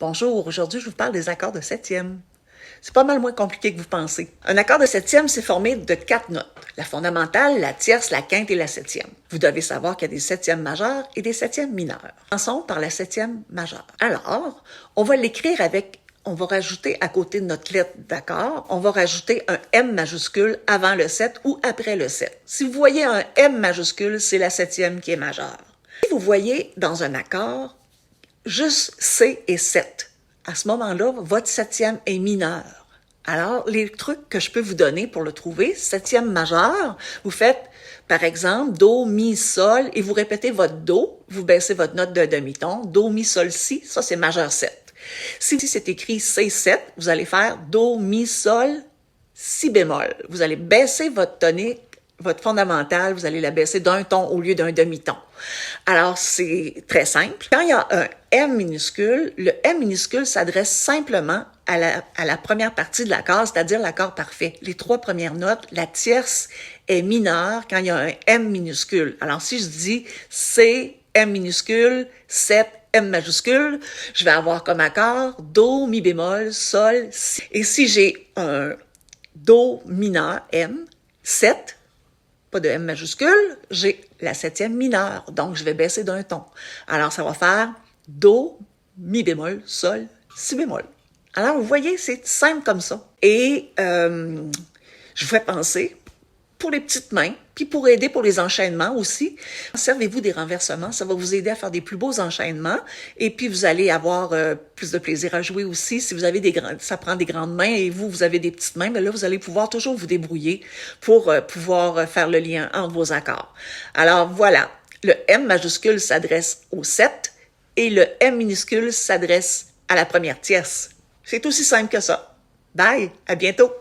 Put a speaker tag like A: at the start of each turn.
A: Bonjour, aujourd'hui je vous parle des accords de septième. C'est pas mal moins compliqué que vous pensez. Un accord de septième, c'est formé de 4 notes. La fondamentale, la tierce, la quinte et la septième. Vous devez savoir qu'il y a des septièmes majeurs et des septièmes mineurs. Commençons par la septième majeure. Alors, on va l'écrire on va rajouter à côté de notre lettre d'accord, on va rajouter un M majuscule avant le 7 ou après le 7. Si vous voyez un M majuscule, c'est la septième qui est majeure. Si vous voyez dans un accord juste C et 7, à ce moment-là, votre septième est mineur. Alors, les trucs que je peux vous donner pour le trouver, septième majeur, vous faites, par exemple, Do, Mi, Sol, et vous répétez votre Do, vous baissez votre note de demi-ton, Do, Mi, Sol, Si, ça c'est majeur 7. Si c'est écrit C7, vous allez faire Do, Mi, Sol, Si bémol. Vous allez baisser votre tonique, votre fondamentale, vous allez la baisser d'un ton au lieu d'un demi-ton. Alors, c'est très simple. Quand il y a un M minuscule, le M minuscule s'adresse simplement à la première partie de l'accord, c'est-à-dire l'accord parfait. Les 3 premières notes, la tierce est mineure quand il y a un M minuscule. Alors, si je dis C, M minuscule, 7, M majuscule, je vais avoir comme accord Do, Mi bémol, Sol, Si. Et si j'ai un Do mineur, M, 7, pas de M majuscule, j'ai la septième mineure, donc je vais baisser d'un ton. Alors, ça va faire Do, Mi bémol, Sol, Si bémol. Alors, vous voyez, c'est simple comme ça. Et je vous fais penser, pour les petites mains, puis pour aider pour les enchaînements aussi, servez-vous des renversements, ça va vous aider à faire des plus beaux enchaînements, et puis vous allez avoir plus de plaisir à jouer aussi. Si vous avez ça prend des grandes mains et vous avez des petites mains, mais là, vous allez pouvoir toujours vous débrouiller pour pouvoir faire le lien entre vos accords. Alors voilà, le M majuscule s'adresse au 7 et le M minuscule s'adresse à la première tierce. C'est aussi simple que ça. Bye, à bientôt!